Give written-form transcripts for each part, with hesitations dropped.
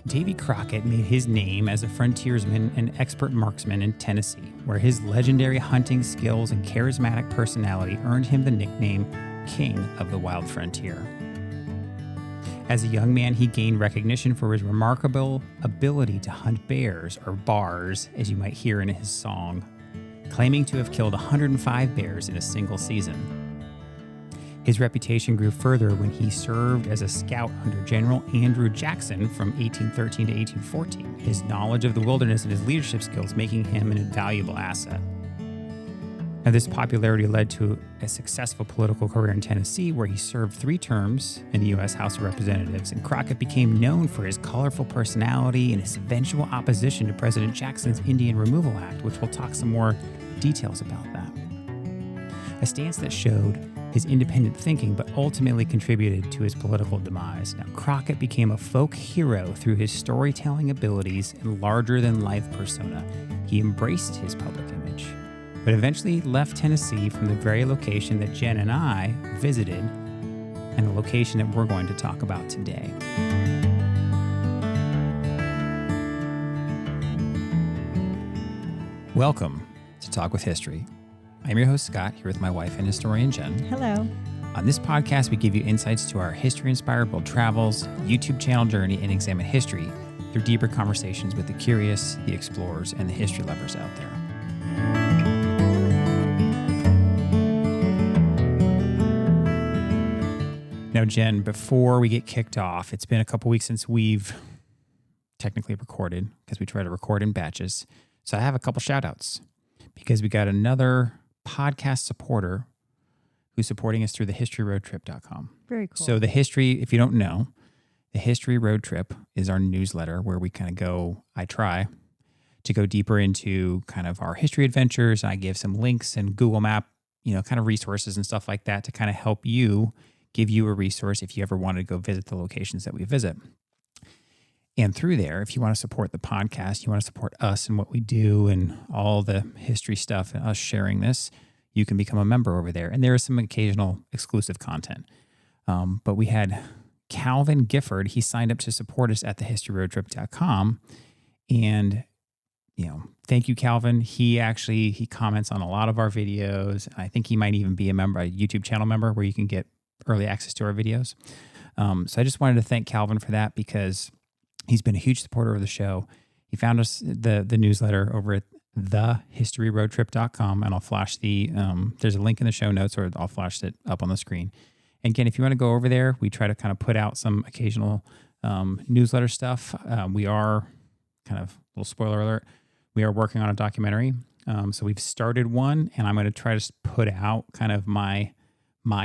Davy Crockett made his name as a frontiersman and expert marksman in Tennessee, where his legendary hunting skills and charismatic personality earned him the nickname King of the Wild Frontier. As a young man, he gained recognition for his remarkable ability to hunt bears, or bars, as you might hear in his song, claiming to have killed 105 bears in a single season. His reputation grew further when he served as a scout under General Andrew Jackson from 1813 to 1814, his knowledge of the wilderness and his leadership skills making him an invaluable asset. Now, this popularity led to a successful political career in Tennessee, where he served 3 terms in the U.S. House of Representatives, and Crockett became known for his colorful personality and his eventual opposition to President Jackson's Indian Removal Act, which we'll talk some more details about that. A stance that showed his independent thinking, but ultimately contributed to his political demise. Now, Crockett became a folk hero through his storytelling abilities and larger-than-life persona. He embraced his public image, but eventually left Tennessee from the very location that Jen and I visited, and the location that we're going to talk about today. Welcome to Talk with History. I'm your host, Scott, here with my wife and historian, Jen. Hello. On this podcast, we give you insights to our history-inspired world travels, YouTube channel journey, and examine history through deeper conversations with the curious, the explorers, and the history lovers out there. Now, Jen, before we get kicked off, it's been a couple weeks since we've technically recorded, because we try to record in batches. So I have a couple shout-outs, because we got another podcast supporter who's supporting us through the historyroadtrip.com. Very cool. So the history, if you don't know, the History Road Trip is our newsletter where we kind of go, I try to go deeper into kind of our history adventures. I give some links and Google Map, kind of resources and stuff like that to kind of help you, give you a resource if you ever wanted to go visit the locations that we visit. And through there, if you want to support the podcast, you want to support us and what we do and all the history stuff and us sharing this, you can become a member over there. And there is some occasional exclusive content. But we had Calvin Gifford. He signed up to support us at thehistoryroadtrip.com. And, thank you, Calvin. He comments on a lot of our videos. I think he might even be a YouTube channel member where you can get early access to our videos. So I just wanted to thank Calvin for that, because he's been a huge supporter of the show. He found us the newsletter over at thehistoryroadtrip.com, and I'll flash there's a link in the show notes, or I'll flash it up on the screen. And again, if you want to go over there, we try to kind of put out some occasional newsletter stuff. We are, kind of little spoiler alert, we are working on a documentary. So we've started one, and I'm going to try to put out kind of my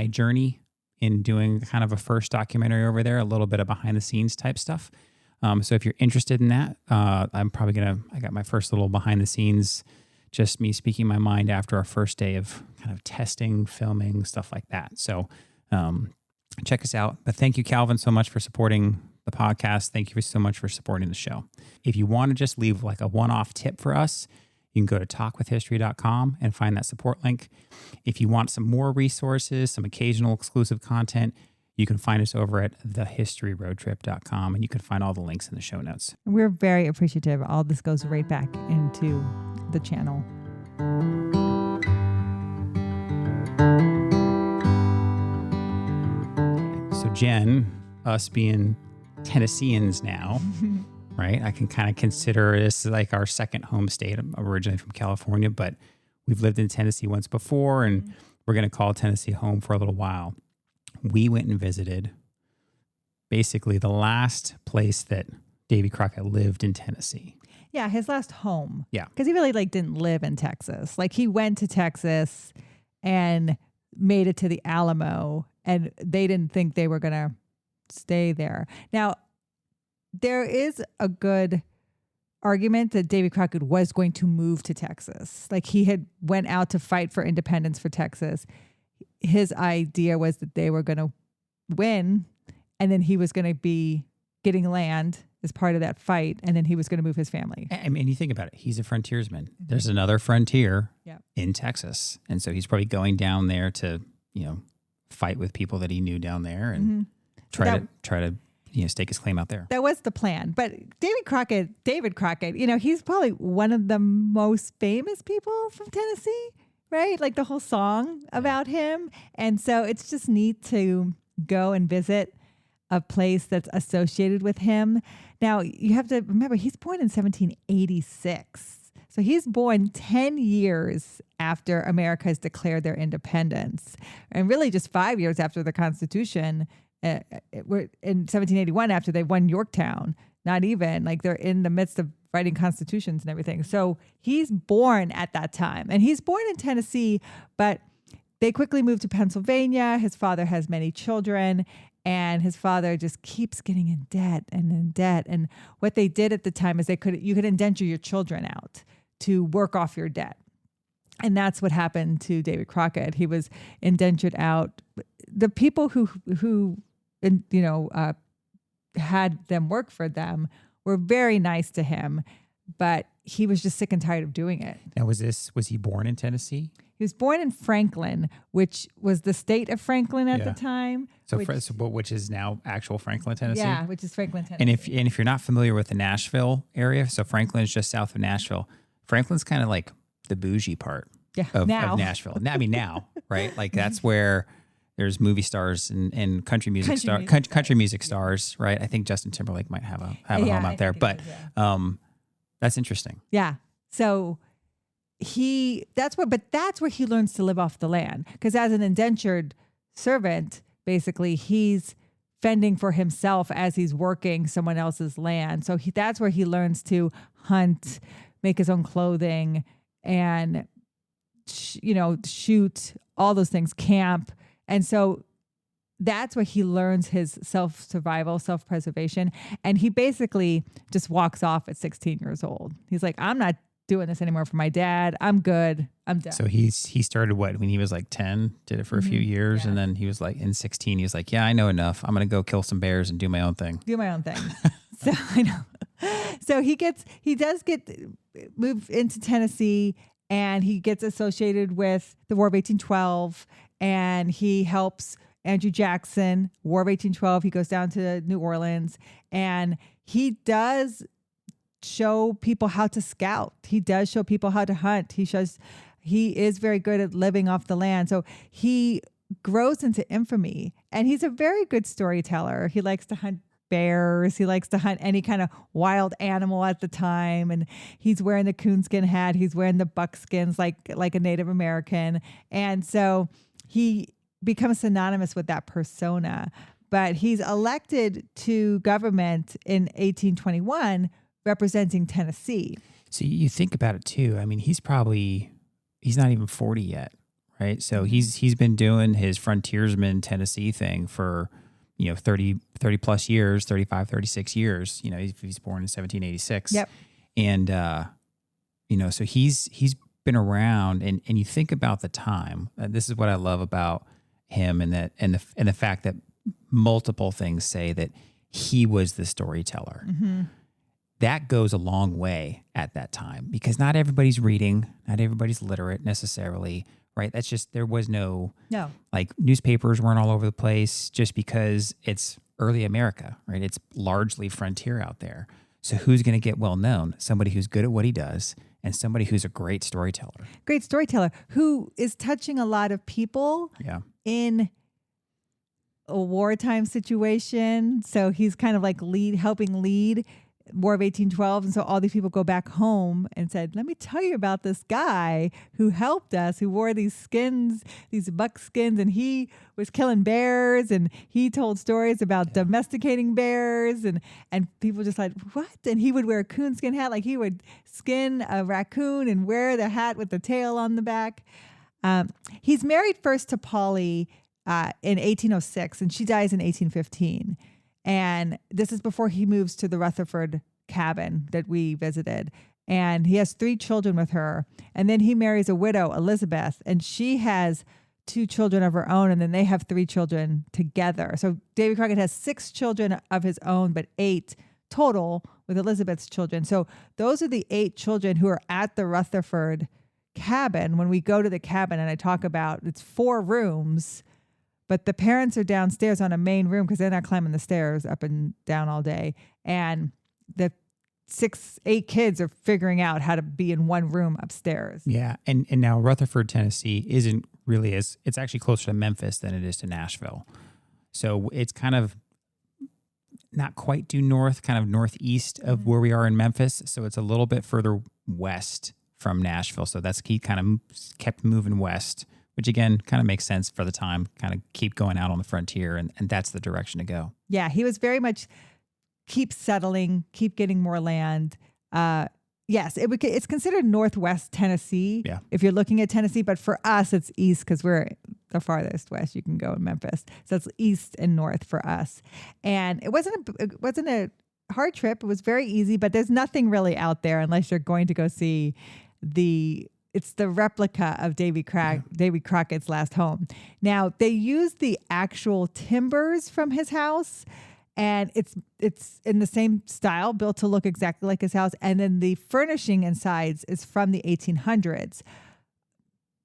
journey in doing kind of a first documentary over there, a little bit of behind the scenes type stuff. So if you're interested in that, I got my first little behind the scenes, just me speaking my mind after our first day of kind of testing, filming, stuff like that. So check us out. But thank you, Calvin, so much for supporting the podcast. Thank you so much for supporting the show. If you want to just leave like a one-off tip for us, you can go to talkwithhistory.com and find that support link. If you want some more resources, some occasional exclusive content, you can find us over at thehistoryroadtrip.com, and you can find all the links in the show notes. We're very appreciative. All this goes right back into the channel. So Jen, us being Tennesseans now, right? I can kind of consider this like our second home state. I'm originally from California, but we've lived in Tennessee once before, and we're going to call Tennessee home for a little while. We went and visited basically the last place that Davy Crockett lived in Tennessee. Yeah, his last home. Yeah. Because he really didn't live in Texas. He went to Texas and made it to the Alamo, and they didn't think they were going to stay there. Now, there is a good argument that Davy Crockett was going to move to Texas. He had went out to fight for independence for Texas. His idea was that they were going to win, and then he was going to be getting land as part of that fight, and then he was going to move his family. I mean, you think about it. He's a frontiersman. There's another frontier in Texas, and so he's probably going down there to, fight with people that he knew down there and try to stake his claim out there. That was the plan. But David Crockett, he's probably one of the most famous people from Tennessee, right? Like the whole song about him. And so it's just neat to go and visit a place that's associated with him. Now, you have to remember, he's born in 1786. So he's born 10 years after America has declared their independence, and really just 5 years after the Constitution. We're in 1781 after they won Yorktown. Not even, like they're in the midst of writing constitutions and everything. So he's born at that time, and he's born in Tennessee, but they quickly moved to Pennsylvania. His father has many children, and his father just keeps getting in debt and in debt. And what they did at the time is you could indenture your children out to work off your debt. And that's what happened to David Crockett. He was indentured out. The people who had them work for them were very nice to him, but he was just sick and tired of doing it. Now, was he born in Tennessee? He was born in Franklin, which was the state of Franklin at the time. So, which is now actual Franklin, Tennessee? Yeah, which is Franklin, Tennessee. And if you're not familiar with the Nashville area, so Franklin is just south of Nashville. Franklin's kind of like the bougie part of Nashville. I mean, now, right? Like that's where there's movie stars and country music stars, right? I think Justin Timberlake might have a home out there, but that's interesting. Yeah. So that's where he learns to live off the land, because as an indentured servant, basically he's fending for himself as he's working someone else's land. So that's where he learns to hunt, make his own clothing, and shoot, all those things, camp. And so that's where he learns his self-survival, self-preservation. And he basically just walks off at 16 years old. He's like, I'm not doing this anymore for my dad. I'm good. I'm done. So he started when he was like 10, did it for a few years. And then he was like in 16, he was like, yeah, I know enough. I'm going to go kill some bears and do my own thing. So I know. So he does get moved into Tennessee, and he gets associated with the War of 1812, and he helps Andrew Jackson, War of 1812. He goes down to New Orleans, and he does show people how to scout. He does show people how to hunt. He is very good at living off the land. So he grows into infamy, and he's a very good storyteller. He likes to hunt bears. He likes to hunt any kind of wild animal at the time. And he's wearing the coonskin hat. He's wearing the buckskins like a Native American. And so he becomes synonymous with that persona. But he's elected to government in 1821, representing Tennessee. So you think about it too. I mean, he's not even 40 yet, right? So he's been doing his frontiersman Tennessee thing for 30 plus years, 35, 36 years. He's born in 1786. Yep. And so he's been around, and you think about the time. This is what I love about him, and the fact that multiple things say that he was the storyteller. Mm-hmm. That goes a long way at that time, because not everybody's reading, not everybody's literate necessarily, right? That's just, there was no, like newspapers weren't all over the place, just because it's early America, right? It's largely frontier out there. So who's going to get well known? Somebody who's good at what he does, and somebody who's a great storyteller. Great storyteller who is touching a lot of people in a wartime situation. So he's kind of like helping lead War of 1812. And so all these people go back home and said, let me tell you about this guy who helped us, who wore these skins, these buckskins, and he was killing bears, and he told stories about domesticating bears, and people just like, what? And he would wear a coonskin hat, like he would skin a raccoon and wear the hat with the tail on the back. He's married first to Polly in 1806, and she dies in 1815. And this is before he moves to the Rutherford cabin that we visited. And he has 3 children with her. And then he marries a widow, Elizabeth, and she has 2 children of her own. And then they have 3 children together. So Davy Crockett has 6 children of his own, but 8 total with Elizabeth's children. So those are the 8 children who are at the Rutherford cabin. When we go to the cabin, and I talk about, it's 4 rooms, but the parents are downstairs on a main room because they're not climbing the stairs up and down all day. And the 8 kids are figuring out how to be in one room upstairs. Yeah. And now Rutherford, Tennessee isn't really it's actually closer to Memphis than it is to Nashville. So it's kind of not quite due north, kind of northeast of where we are in Memphis. So it's a little bit further west from Nashville. So he kind of kept moving west, which again kind of makes sense for the time, kind of keep going out on the frontier. And that's the direction to go. Yeah, he was very much keep settling, keep getting more land. Yes, it's considered Northwest Tennessee if you're looking at Tennessee, but for us, it's east because we're the farthest west you can go in Memphis. So it's east and north for us. And it wasn't a hard trip. It was very easy, but there's nothing really out there unless you're going to go see it's the replica of Davy Crockett's last home. Now, they used the actual timbers from his house, and it's in the same style, built to look exactly like his house. And then the furnishing insides is from the 1800s.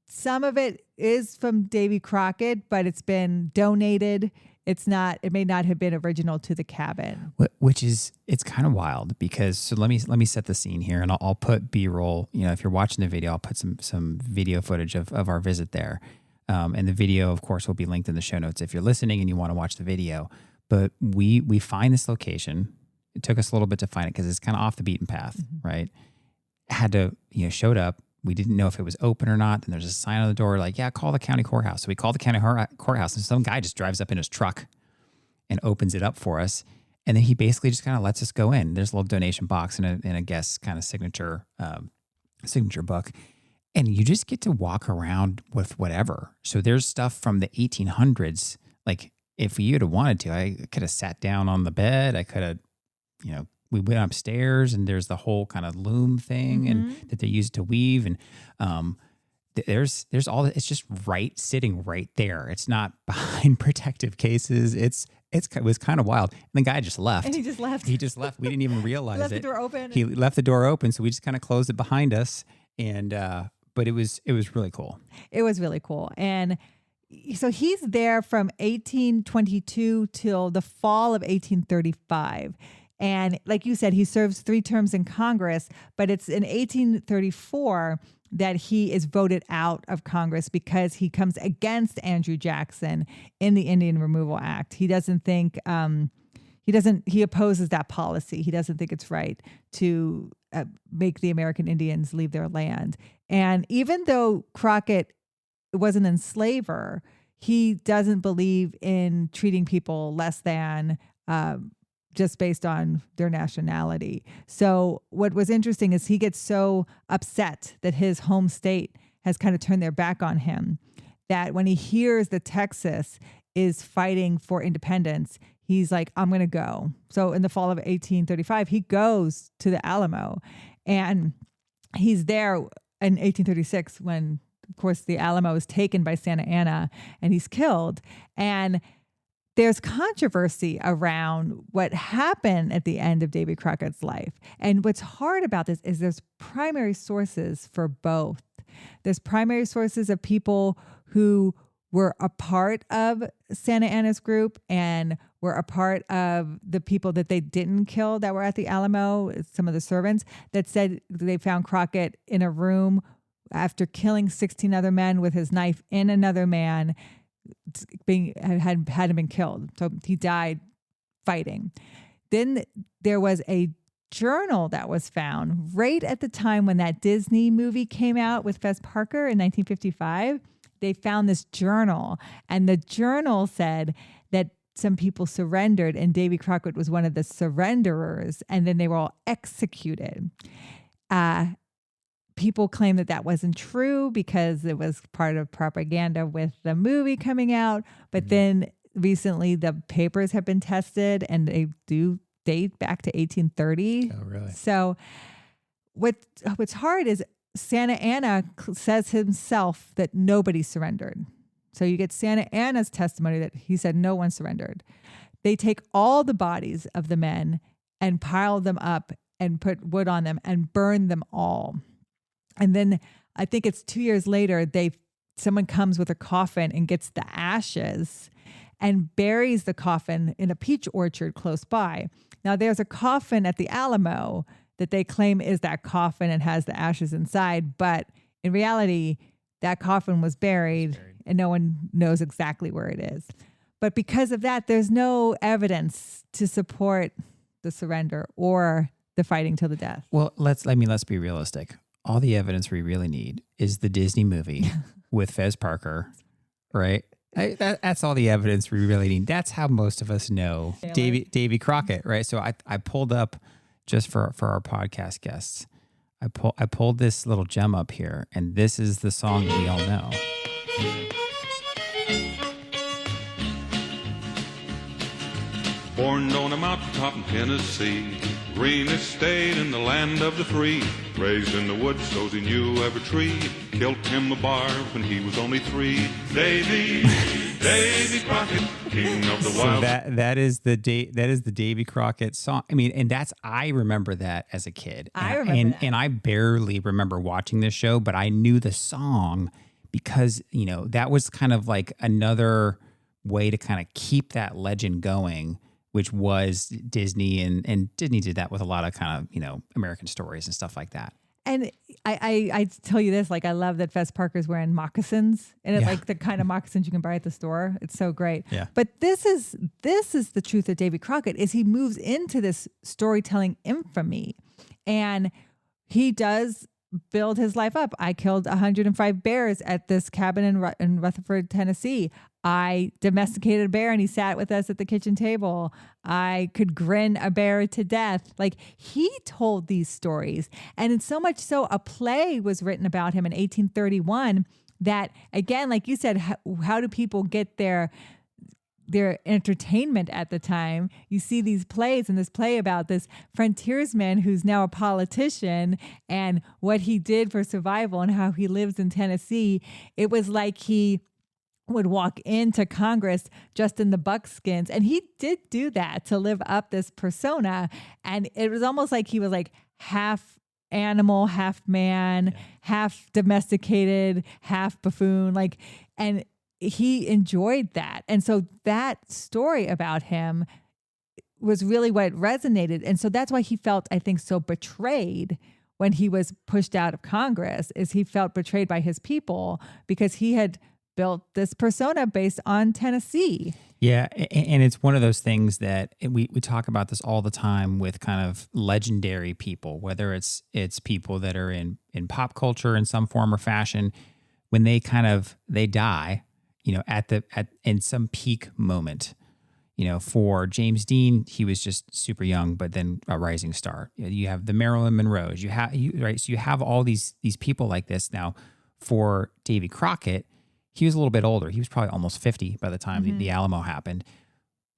Some of it is from Davy Crockett, but it's been donated. It may not have been original to the cabin. It's kind of wild because, so let me set the scene here, and I'll put B-roll. If you're watching the video, I'll put some video footage of our visit there. And the video, of course, will be linked in the show notes if you're listening and you want to watch the video. But we find this location. It took us a little bit to find it because it's kind of off the beaten path, right? Had to, showed up. We didn't know if it was open or not. Then there's a sign on the door like, call the county courthouse. So we called the county courthouse, and some guy just drives up in his truck and opens it up for us. And then he basically just kind of lets us go in. There's a little donation box and a guest kind of signature book. And you just get to walk around with whatever. So there's stuff from the 1800s. Like if you'd have wanted to, I could have sat down on the bed. I could have, we went upstairs and there's the whole kind of loom thing and that they use to weave. And there's all that. It's just sitting right there. It's not behind protective cases. It was kind of wild. And the guy just left. And he just left. We didn't even realize left it. The door open. He left the door open. So we just kind of closed it behind us. And, but it was really cool. It was really cool. And so he's there from 1822 till the fall of 1835. And like you said, he serves 3 terms in Congress, but it's in 1834 that he is voted out of Congress because he comes against Andrew Jackson in the Indian Removal Act. He doesn't think, he opposes that policy. He doesn't think it's right to make the American Indians leave their land. And even though Crockett was an enslaver, he doesn't believe in treating people less than just based on their nationality. So what was interesting is he gets so upset that his home state has kind of turned their back on him that when he hears that Texas is fighting for independence, he's like, I'm going to go. So in the fall of 1835, he goes to the Alamo, and he's there in 1836 when, of course, the Alamo is taken by Santa Anna and he's killed. And there's controversy around what happened at the end of Davy Crockett's life. And what's hard about this is there's primary sources for both. There's primary sources of people who were a part of Santa Anna's group and were a part of the people that they didn't kill that were at the Alamo, some of the servants, that said they found Crockett in a room after killing 16 other men with his knife in another man, hadn't been killed. So he died fighting. Then there was a journal that was found right at the time when that Disney movie came out with Fess Parker in 1955. They found this journal, and the journal said that some people surrendered, and Davy Crockett was one of the surrenderers, and then they were all executed. People claim that that wasn't true because it was part of propaganda with the movie coming out. But then recently the papers have been tested and they do date back to 1830. Oh, really? So what's hard is Santa Anna says himself that nobody surrendered. So you get Santa Anna's testimony that he said no one surrendered. They take all the bodies of the men and pile them up and put wood on them and burn them all. And then I think it's 2 years later, someone comes with a coffin and gets the ashes and buries the coffin in a peach orchard close by. Now, there's a coffin at the Alamo that they claim is that coffin and has the ashes inside, but in reality, that coffin was buried and no one knows exactly where it is. But because of that, there's no evidence to support the surrender or the fighting till the death. Well, let's be realistic. All the evidence we really need is the Disney movie with Fez Parker, right? That's all the evidence we really need. That's how most of us know Davy Crockett, right? So I pulled up, just for our podcast guests, I pulled this little gem up here, and this is the song that we all know. Born on a mountaintop in Tennessee, greenest state in the land of the free. Raised in the woods, so he knew every tree. Killed him a bar when he was only 3. Davy Crockett, king of the wild. So that is the Davy Crockett song. I mean, and I remember that as a kid. And I barely remember watching this show, but I knew the song because, that was kind of like another way to kind of keep that legend going, which was Disney, and Disney did that with a lot of kind of, American stories and stuff like that. And I tell you this, like, I love that Fez Parker's wearing moccasins, and it's like the kind of moccasins you can buy at the store. It's so great. Yeah. But this is the truth of Davy Crockett, is he moves into this storytelling infamy, and he does build his life up. I killed 105 bears at this cabin in Rutherford, Tennessee. I domesticated a bear and he sat with us at the kitchen table. I could grin a bear to death. Like, he told these stories. And it's so much so a play was written about him in 1831 that, again, like you said, how do people get their entertainment at the time? You see these plays, and this play about this frontiersman who's now a politician and what he did for survival and how he lives in Tennessee. It was like he would walk into Congress just in the buckskins, and he did do that to live up this persona. And it was almost like he was like half animal, half man, half domesticated, half buffoon, and he enjoyed that. And so that story about him was really what resonated. And so that's why he felt, I think, so betrayed when he was pushed out of Congress, is he felt betrayed by his people because he had built this persona based on Tennessee. Yeah, and it's one of those things that we talk about this all the time with kind of legendary people, whether it's people that are in pop culture in some form or fashion, when they die, in some peak moment. For James Dean, he was just super young, but then a rising star. You have the Marilyn Monroes. So you have all these people like this. Now, for Davy Crockett, he was a little bit older. He was probably almost 50 by the time the Alamo happened,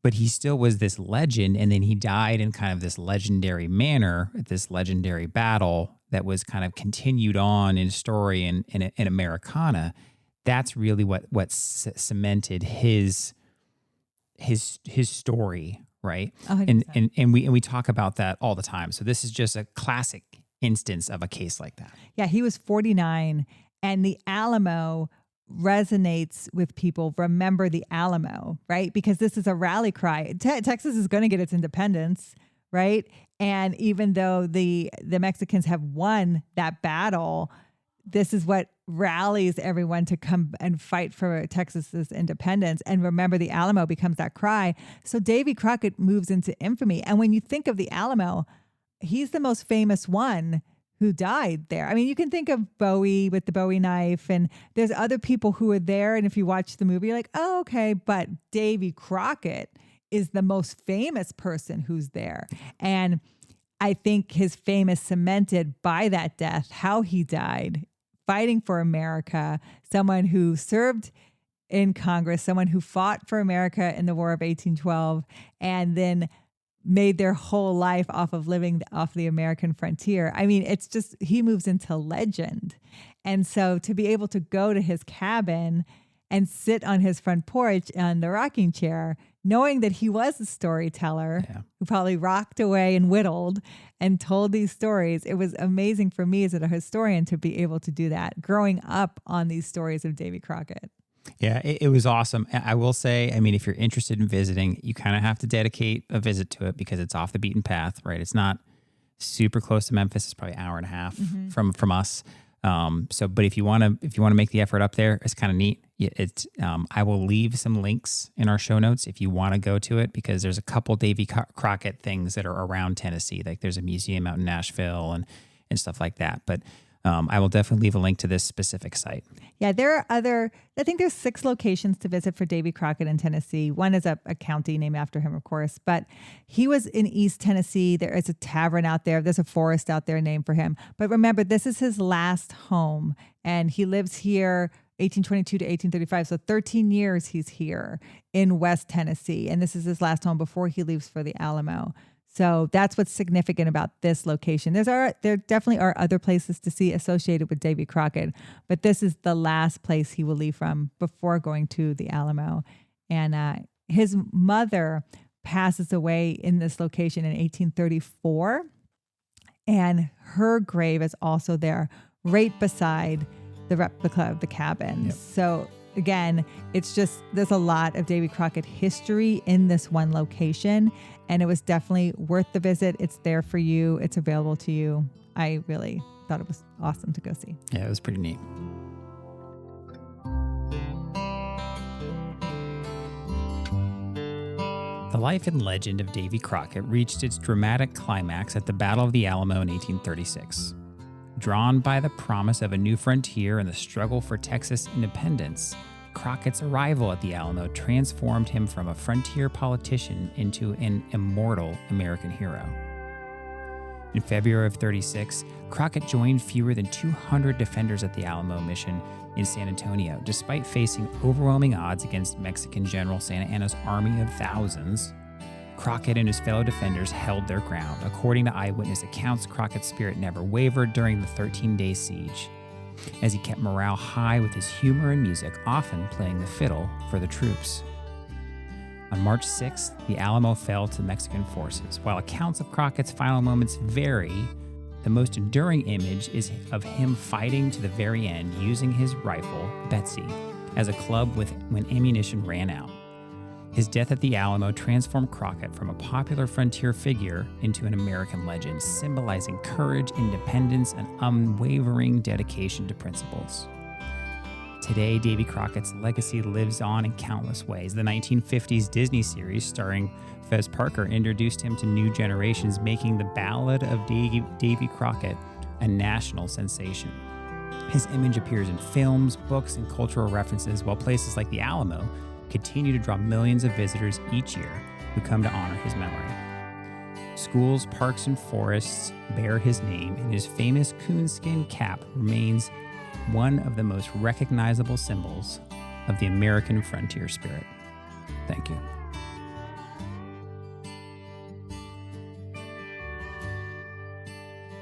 but he still was this legend. And then he died in kind of this legendary manner at this legendary battle that was kind of continued on in story in Americana. That's really what cemented his story, right? 100%. And we talk about that all the time. So this is just a classic instance of a case like that. Yeah, he was 49, and the Alamo resonates with people. Remember the Alamo, right? Because this is a rally cry. Texas is going to get its independence, right? And even though the Mexicans have won that battle, this is what rallies everyone to come and fight for Texas's independence. And remember, the Alamo becomes that cry. So Davy Crockett moves into infamy. And when you think of the Alamo, he's the most famous one who died there. I mean, you can think of Bowie with the Bowie knife, and there's other people who are there. And if you watch the movie, you're like, oh, okay. But Davy Crockett is the most famous person who's there. And I think his fame is cemented by that death, how he died, fighting for America, someone who served in Congress, someone who fought for America in the War of 1812, and then made their whole life off of living off the American frontier. I mean, it's just, he moves into legend. And so to be able to go to his cabin and sit on his front porch on the rocking chair, knowing that he was a storyteller who probably rocked away and whittled and told these stories, it was amazing for me as a historian to be able to do that, growing up on these stories of Davy Crockett. Yeah, it was awesome. I will say, I mean, if you're interested in visiting, you kind of have to dedicate a visit to it because it's off the beaten path, right? It's not super close to Memphis. It's probably an hour and a half from us. But if you want to make the effort up there, it's kind of neat. I will leave some links in our show notes if you want to go to it, because there's a couple Davy Crockett things that are around Tennessee. Like there's a museum out in Nashville and stuff like that. But I will definitely leave a link to this specific site. Yeah, I think there's 6 locations to visit for Davy Crockett in Tennessee. One is a county named after him, of course, but he was in East Tennessee. There is a tavern out there. There's a forest out there named for him. But remember, this is his last home, and he lives here 1822 to 1835. So 13 years he's here in West Tennessee, and this is his last home before he leaves for the Alamo. So that's what's significant about this location. There definitely are other places to see associated with Davy Crockett, but this is the last place he will leave from before going to the Alamo. And his mother passes away in this location in 1834, and her grave is also there right beside the replica of the cabin. Yep. So again, there's a lot of Davy Crockett history in this one location, and it was definitely worth the visit. It's there for you. It's available to you. I really thought it was awesome to go see. Yeah, it was pretty neat. The life and legend of Davy Crockett reached its dramatic climax at the Battle of the Alamo in 1836. Drawn by the promise of a new frontier and the struggle for Texas independence, Crockett's arrival at the Alamo transformed him from a frontier politician into an immortal American hero. In February of 36, Crockett joined fewer than 200 defenders at the Alamo mission in San Antonio, despite facing overwhelming odds against Mexican General Santa Anna's army of thousands. Crockett and his fellow defenders held their ground. According to eyewitness accounts, Crockett's spirit never wavered during the 13-day siege, as he kept morale high with his humor and music, often playing the fiddle for the troops. On March 6th, the Alamo fell to Mexican forces. While accounts of Crockett's final moments vary, the most enduring image is of him fighting to the very end using his rifle, Betsy, as a club when ammunition ran out. His death at the Alamo transformed Crockett from a popular frontier figure into an American legend, symbolizing courage, independence, and unwavering dedication to principles. Today, Davy Crockett's legacy lives on in countless ways. The 1950s Disney series starring Fez Parker introduced him to new generations, making the Ballad of Davy Crockett a national sensation. His image appears in films, books, and cultural references, while places like the Alamo continue to draw millions of visitors each year who come to honor his memory. Schools, parks, and forests bear his name, and his famous coonskin cap remains one of the most recognizable symbols of the American frontier spirit. Thank you.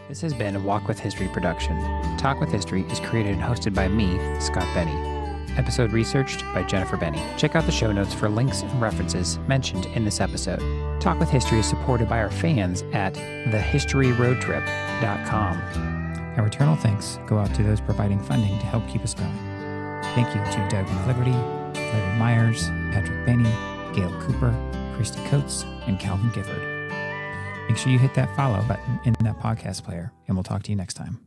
This has been a Walk with History production. Talk with History is created and hosted by me, Scott Benny. Episode researched by Jennifer Benny. Check out the show notes for links and references mentioned in this episode. Talk with History is supported by our fans at thehistoryroadtrip.com. Our eternal thanks go out to those providing funding to help keep us going. Thank you to Doug McLiberty, Larry Myers, Patrick Benny, Gail Cooper, Christy Coates, and Calvin Gifford. Make sure you hit that follow button in that podcast player, and we'll talk to you next time.